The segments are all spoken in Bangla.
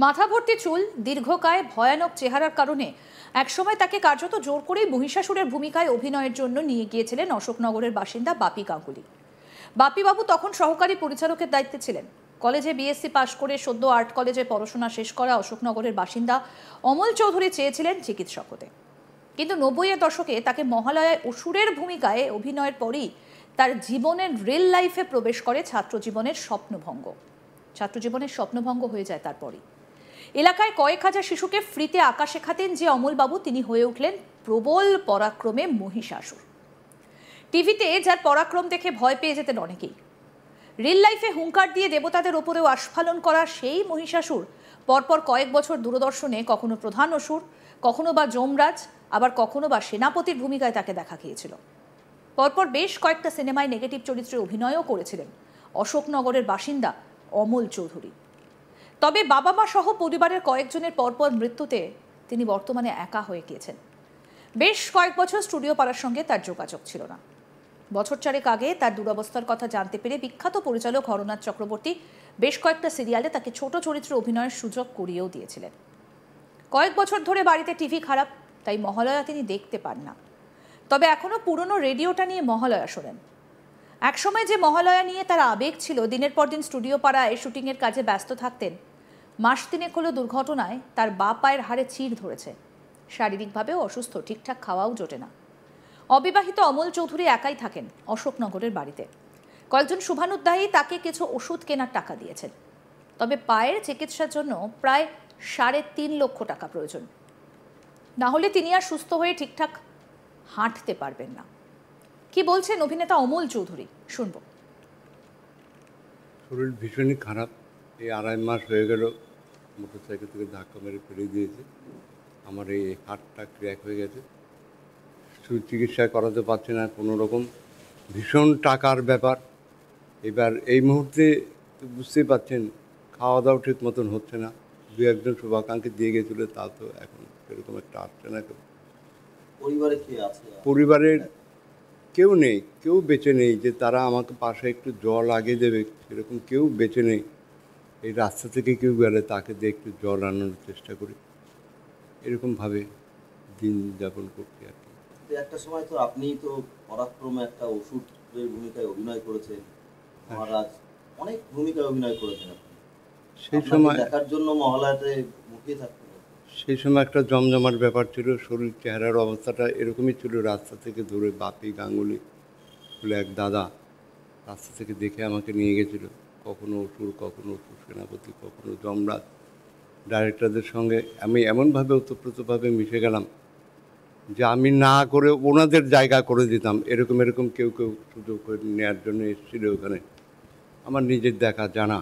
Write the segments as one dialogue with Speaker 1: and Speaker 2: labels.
Speaker 1: মাথা ভর্তি চুল, দীর্ঘকায়, ভয়ানক চেহারার কারণে একসময় তাকে কার্যত জোর করেই মহিষাসুরের ভূমিকায় অভিনয়ের জন্য নিয়ে গিয়েছিলেন অশোকনগরের বাসিন্দা বাপি গাঙ্গুলি। বাপিবাবু তখন সহকারী পরিচালকের দায়িত্বে ছিলেন। কলেজে বিএসসি পাশ করে সদ্য আর্ট কলেজে পড়াশোনা শেষ করা অশোকনগরের বাসিন্দা অমল চৌধুরী চেয়েছিলেন চিকিৎসক হতে, কিন্তু ৯০-এর দশকে তাকে মহালয়ায় অসুরের ভূমিকায় অভিনয়ের পরই তার জীবনের রিয়েল লাইফে প্রবেশ করে ছাত্রজীবনের স্বপ্নভঙ্গ হয়ে যায়। তারপরই এলাকায় কয়েক হাজার শিশুকে ফ্রিতে আঁকা শেখাতেন যে অমলবাবু, তিনি হয়ে উঠলেন প্রবল পরাক্রমে মহিষাসুর। টিভিতে যার পরাক্রম দেখে ভয় পেয়ে যেতেন অনেকেই। রিয়েল লাইফে হুঙ্কার দিয়ে দেবতাদের ওপরেও আস্ফালন করা সেই মহিষাসুর পরপর কয়েক বছর দূরদর্শনে কখনো প্রধান অসুর, কখনো বা যমরাজ, আবার কখনো বা সেনাপতির ভূমিকায় তাকে দেখা গিয়েছিল। পরপর বেশ কয়েকটা সিনেমায় নেগেটিভ চরিত্রে অভিনয়ও করেছিলেন অশোকনগরের বাসিন্দা অমল চৌধুরী। তবে বাবা মা সহ পরিবারের কয়েকজনের পরপর মৃত্যুতে তিনি বর্তমানে একা হয়ে গিয়েছেন। বেশ কয়েক বছর স্টুডিও পাড়ার সঙ্গে তার যোগাযোগ ছিল না। বছর চারেক আগে তার দুরবস্থার কথা জানতে পেরে বিখ্যাত পরিচালক হরনাথ চক্রবর্তী বেশ কয়েকটা সিরিয়ালে তাকে ছোট চরিত্রে অভিনয়ের সুযোগ করিয়েও দিয়েছিলেন। কয়েক বছর ধরে বাড়িতে টিভি খারাপ, তাই মহালয়া তিনি দেখতে পান না। তবে এখনো পুরনো রেডিওটা নিয়ে মহালয়া শোনেন। একসময় যে মহালয়া নিয়ে তার আবেগ ছিল, দিনের পর দিন স্টুডিও পাড়ায় শুটিংয়ের কাজে ব্যস্ত থাকতেন। মাস তিনেক হলো দুর্ঘটনায় তার বা পায়ের হাড়ে চিড় ধরেছে। শারীরিকভাবেও অসুস্থ, ঠিকঠাক খাওয়াও জোটে না। অবিবাহিত অমল চৌধুরী একাই থাকেন অশোকনগরের বাড়িতে। কয়েকজন শুভানুধ্যায়ী তাকে কিছু ওষুধ কেনার টাকা দিয়েছেন। তবে পায়ের চিকিৎসার জন্য প্রায় ৩.৫ লক্ষ টাকা প্রয়োজন, না হলে তিনি আর সুস্থ হয়ে ঠিকঠাক হাঁটতে পারবেন না। কি বলছেন অভিনেতা অমল চৌধুরী, শুনবো।
Speaker 2: শরীর ভীষণই খারাপ। এই ২.৫ মাস হয়ে গেল মোটরসাইকেল থেকে ধাক্কা মেরে ফেলে দিয়েছে। আমার এই হাতটা ক্র্যাক হয়ে গেছে। সুচিকিৎসা করাতে পারছি না কোনো রকম। ভীষণ টাকার ব্যাপার। এবার এই মুহূর্তে বুঝতেই পারছেন, খাওয়া দাওয়া ঠিক মতন হচ্ছে না। দু একজন শুভাকাঙ্ক্ষী দিয়ে গেছিলো, তা তো এখন সেরকম একটা আসছে না।
Speaker 3: পরিবারে কে আছে?
Speaker 2: পরিবারের কেউ নেই, কেউ বেঁচে নেই যে তারা আমাকে পাশে একটু জল আগিয়ে দেবে, সেরকম কেউ বেঁচে নেই। এই রাস্তা থেকে কেউ গেলে তাকে দিয়ে একটু জল আনানোর চেষ্টা করি, এরকমভাবে দিন যাপন করছি আর কি।
Speaker 3: একটা সময় তো আপনি তো পরাক্রমে একটা ওষুধের ভূমিকায় অভিনয় করেছেন, মহারাজ, অনেক ভূমিকায় অভিনয় করেছেন আপনি। সেই সময় দেখার জন্য মহালয়াতে মুখিয়ে থাকতেন।
Speaker 2: সেই সময় একটা জমজমার ব্যাপার ছিল। শরীর চেহারার অবস্থাটা এরকমই ছিল। রাস্তা থেকে ধরে বাপি গাঙ্গুলি বলে এক দাদা রাস্তা থেকে দেখে আমাকে নিয়ে গেছিল। কখনো অসুর, কখনো অসুর সেনাপতি, কখনো যমরাজ। ডাইরেক্টরদের সঙ্গে আমি এমনভাবে ওতপ্রোতভাবে মিশে গেলাম যে আমি না করে ওনাদের জায়গা করে দিতাম। এরকম কেউ কেউ সুযোগ করে নেওয়ার জন্য এসেছিল ওখানে। আমার নিজের দেখা জানা।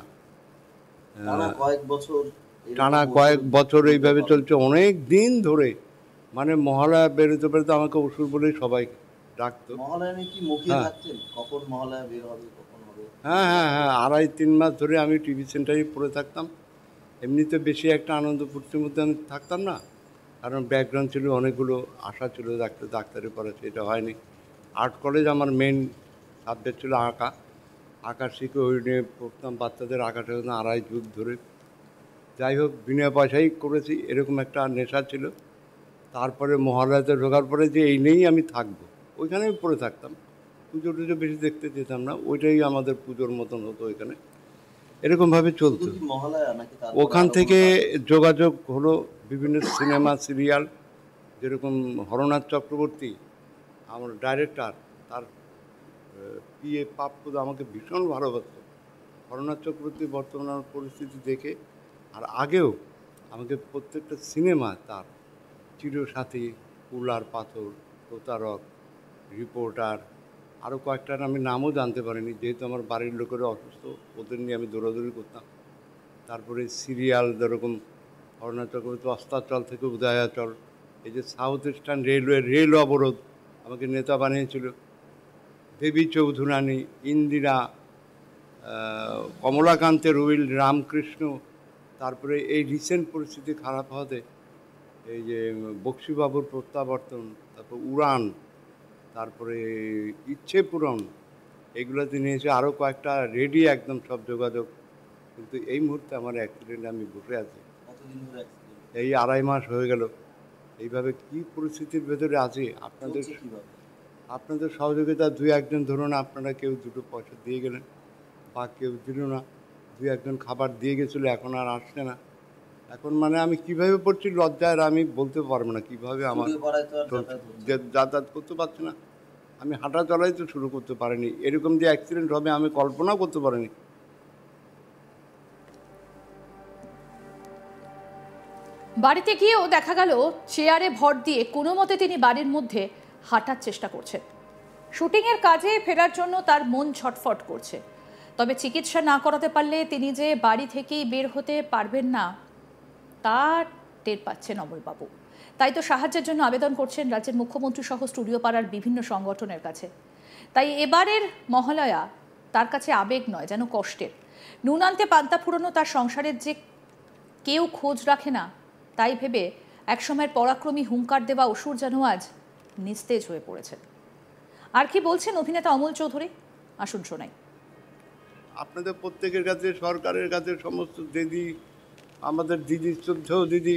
Speaker 2: টানা কয়েক বছর এইভাবে চলছে, অনেক দিন ধরে। মানে মহালয়া বেরোতে বেরোতে আমাকে অসুর বলেই সবাই ডাকতো। হ্যাঁ, ২.৫-৩ মাস ধরে আমি টিভি সেন্টারেই পড়ে থাকতাম। এমনিতে বেশি একটা আনন্দ ফুর্তির মধ্যে আমি থাকতাম না, কারণ ব্যাকগ্রাউন্ড ছিল, অনেকগুলো আশা ছিল ডাক্তারি পড়া, সেটা হয়নি। আর্ট কলেজ আমার মেন সাবজেক্ট ছিল আঁকা শিখে ওই নিয়ে পড়তাম। বাচ্চাদের আঁকাটা ২.৫ যুগ ধরে। যাই হোক, বিনা পয়সাই করেছি, এরকম একটা নেশা ছিল। তারপরে মহালয়াতে ঢোকার পরে যে এই নিয়েই আমি থাকবো, ওইখানেই পড়ে থাকতাম। পুজো টুজো বেশি দেখতে যেতাম না, ওইটাই আমাদের পুজোর মতন হতো ওইখানে। এরকমভাবে চলতো। ওখান থেকে যোগাযোগ হলো বিভিন্ন সিনেমা সিরিয়াল, যেরকম হরনাথ চক্রবর্তী আমার ডাইরেক্টর, তার পিএ পাপ্পু আমাকে ভীষণ ভালোবাসত। হরনাথ চক্রবর্তী বর্তমান আমার পরিস্থিতি দেখে আর আগেও আমাকে প্রত্যেকটা সিনেমা, তার চিরসাথী, ফুল আর পাথর, প্রতারক, রিপোর্টার, আরও কয়েকটার আমি নামও জানতে পারিনি, যেহেতু আমার বাড়ির লোকেরা অসুস্থ, ওদের নিয়ে আমি দৌড়াদৌড়ি করতাম। তারপরে সিরিয়াল যেরকম হরনাথ চক্রবর্তী অস্তাচল থেকে উদয়াচল, এই যে সাউথ ইস্টার্ন রেলওয়ে রেল অবরোধ, আমাকে নেতা বানিয়েছিল। দেবী চৌধুরানী, ইন্দিরা, কমলাকান্তের উইল, রামকৃষ্ণ। তারপরে এই রিসেন্ট পরিস্থিতি খারাপ হওয়াতে এই যে বক্সিবাবুর প্রত্যাবর্তন, তারপর উড়ান, তারপরে ইচ্ছে পূরণ, এগুলোতে নিয়েছে। আরও কয়েকটা রেডি একদম সব যোগাযোগ, কিন্তু এই মুহূর্তে আমার অ্যাক্সিডেন্ট, আমি বসে আছি।
Speaker 3: কতদিন ধরে accident?
Speaker 2: এই 2.5 মাস হয়ে গেল। এইভাবে কি পরিস্থিতির ভেতরে আছি
Speaker 3: চলছে কিভাবে?
Speaker 2: আপনাদের সহযোগিতা 2-1 জন ধরুন, আপনারা কেউ 2টো পয়সা দিয়ে গেলেন বা কেউ দিল না, 2-1 জন খাবার দিয়ে গেছিলো, এখন আর আসছে না। এখন মানে আমি কিভাবে পড়ছি লজ্জায়, আমি বলতে পারবো না কিভাবে আমার
Speaker 3: স্টুডিও পাড়ায় তো আর
Speaker 2: চলছে।
Speaker 3: যাতায়াত হচ্ছে না।
Speaker 2: যাতায়াত করতে পারছি না, আমি হাঁটা চলাই তো শুরু করতে পারিনি। এরকম যে অ্যাক্সিডেন্ট হবে আমি কল্পনাও করতে পারিনি।
Speaker 1: বাড়িতে গিয়েও দেখা গেল চেয়ারে ভর দিয়ে কোনো মতে তিনি বাড়ির মধ্যে হাঁটার চেষ্টা করছেন। শুটিংয়ের কাজে ফেরার জন্য তার মন ছটফট করছে, তবে চিকিৎসা না করাতে পারলে তিনি যে বাড়ি থেকেই বের হতে পারবেন না তা টের পাচ্ছেন অমলবাবু। তাই তো সাহায্যের জন্য আবেদন করছেন রাজ্যের মুখ্যমন্ত্রী সহ স্টুডিও পাড়ার বিভিন্ন সংগঠনের কাছে। তাই এবারের মহালয়া তার কাছে আবেগ নয়, যেন কষ্টের। নুন আনতে পান্তা ফুরোনো তার সংসারের যে কেউ খোঁজ রাখে না, তাই ভেবে একসময়ের পরাক্রমী হুঙ্কার দেওয়া অসুর যেন আজ নিস্তেজ হয়ে পড়েছেন। আর কি বলছেন অভিনেতা অমল চৌধুরী, আসুন শোনাই।
Speaker 2: আপনাদের প্রত্যেকের কাছে, সরকারের কাছে, সমস্ত দিদি, আমাদের দিদি, শ্রদ্ধেয় দিদি,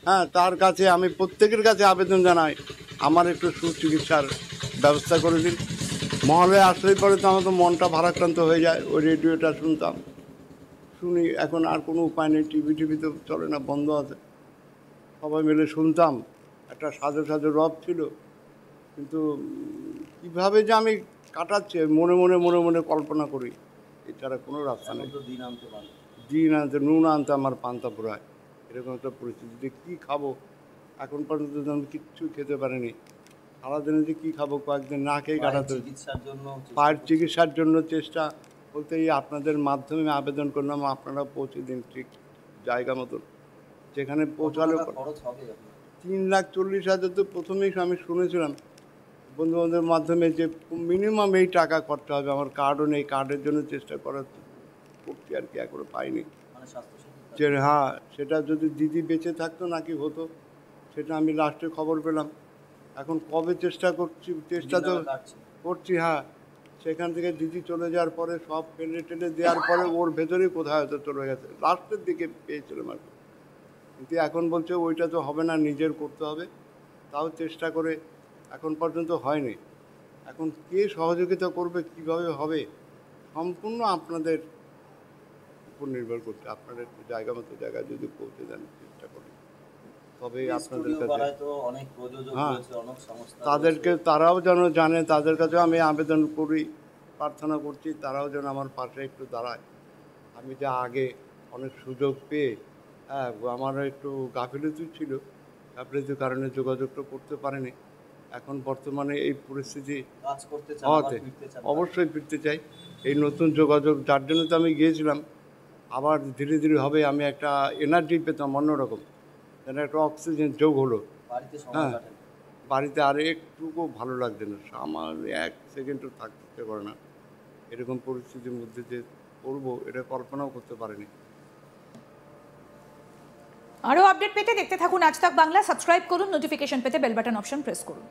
Speaker 2: হ্যাঁ, তার কাছে আমি প্রত্যেকের কাছে আবেদন জানাই, আমার একটু সুচিকিৎসার ব্যবস্থা করে দিন। মহলায় আসলেই পরে তো আমার তো মনটা ভারাক্রান্ত হয়ে যায়। ওই রেডিওটা শুনি, এখন আর কোনো উপায় নেই, টিভি তো চলে না, বন্ধ আছে। সবাই মিলে শুনতাম, একটা সাজো সাজো রব ছিল, কিন্তু কীভাবে যে আমি কাটাচ্ছি মনে মনে কল্পনা করি, এছাড়া কোনো রাস্তা
Speaker 3: এখন
Speaker 2: নেই।
Speaker 3: তো দিন আনতে পারবে।
Speaker 2: দিন আনতে, নুন আনতে আমার পান্তা ফুরায়, এরকম একটা পরিস্থিতিতে কী খাবো এখন পর্যন্ত তো আমি কিচ্ছু খেতে পারিনি। সারাদিনে যে কী খাবো, কয়েকদিন না খেয়ে কাটাতে।
Speaker 3: চিকিৎসার জন্য
Speaker 2: পায়ের চিকিৎসার জন্য চেষ্টা বলতে এই আপনাদের মাধ্যমে আমি আবেদন করলাম, আপনারা পৌঁছে দিন ঠিক জায়গা মতন, যেখানে পৌঁছালে
Speaker 3: খরচ হবে আপনার?
Speaker 2: 3,40,000 তো প্রথমেই আমি শুনেছিলাম বন্ধু বান্ধবের মাধ্যমে যে মিনিমাম এই টাকা খরচা হবে। আমার কার্ডও নেই, কার্ডের জন্য চেষ্টা করছি আর কি, এখনো পাইনি।
Speaker 3: মানে স্বাস্থ্যসাথী
Speaker 2: যে হ্যাঁ, সেটা যদি দিদি বেঁচে থাকতো নাকি হতো, সেটা আমি লাস্টে খবর পেলাম। এখন কবে চেষ্টা তো
Speaker 3: কাটছে।
Speaker 2: করছি, হ্যাঁ। সেখান থেকে দিদি চলে যাওয়ার পরে সব টেনে দেওয়ার পরে ওর ভেতরেই কোথায় হয়তো চলে গেছে, লাস্টের দিকে পেয়েছিলাম আর কি। কিন্তু এখন বলছে ওইটা তো হবে না, নিজের করতে হবে। তাও চেষ্টা করে এখন পর্যন্ত হয়নি। এখন কে সহযোগিতা করবে, কিভাবে হবে, সম্পূর্ণ আপনাদের উপর নির্ভর করছে। আপনারা একটু জায়গা মতো জায়গায় যদি পৌঁছে দেন, চেষ্টা করি, তবে আপনাদের
Speaker 3: স্টুডিও
Speaker 2: কাছে,
Speaker 3: পাড়ায় তো অনেক প্রযোজক
Speaker 2: হ্যাঁ,
Speaker 3: রয়েছে, অনেক সংস্থা
Speaker 2: তাদেরকে,
Speaker 3: রয়েছে।
Speaker 2: তারাও যেন জানে, তাদের কাছেও আমি আবেদন করি, প্রার্থনা করছি, তারাও যেন আমার পাশে একটু দাঁড়ায়। আমি যে আগে অনেক সুযোগ পেয়ে, হ্যাঁ, আমারও একটু গাফিলতি ছিল, গাফিলতির কারণে যোগাযোগটা করতে পারিনি। এখন বর্তমানে এই পরিস্থিতি
Speaker 3: কাজ করতে চান,
Speaker 2: হওয়াতে
Speaker 3: আবার ফিরতে চান।
Speaker 2: অবশ্যই ফিরতে চাই। এই নতুন যোগাযোগ, যার জন্য তো আমি গিয়েছিলাম, আবার ধীরে ধীরে হবে, আমি একটা এনার্জি পেতাম অন্যরকম, যেন একটা অক্সিজেন যোগ হলো।
Speaker 3: বাড়িতে সময়
Speaker 2: হ্যাঁ,
Speaker 3: কাটান।
Speaker 2: বাড়িতে আর একটুকু ভালো লাগছে না, আমার 1 সেকেন্ডও থাকতে পারে না। এরকম পরিস্থিতির মধ্যে যে পড়বো, এটা কল্পনাও করতে পারিনি।
Speaker 1: আরও আপডেট পেতে দেখতে থাকুন আজ তাক বাংলা। সাবস্ক্রাইব করুন, নোটিফিকেশন পেতে বেল বাটন অপশন প্রেস করুন।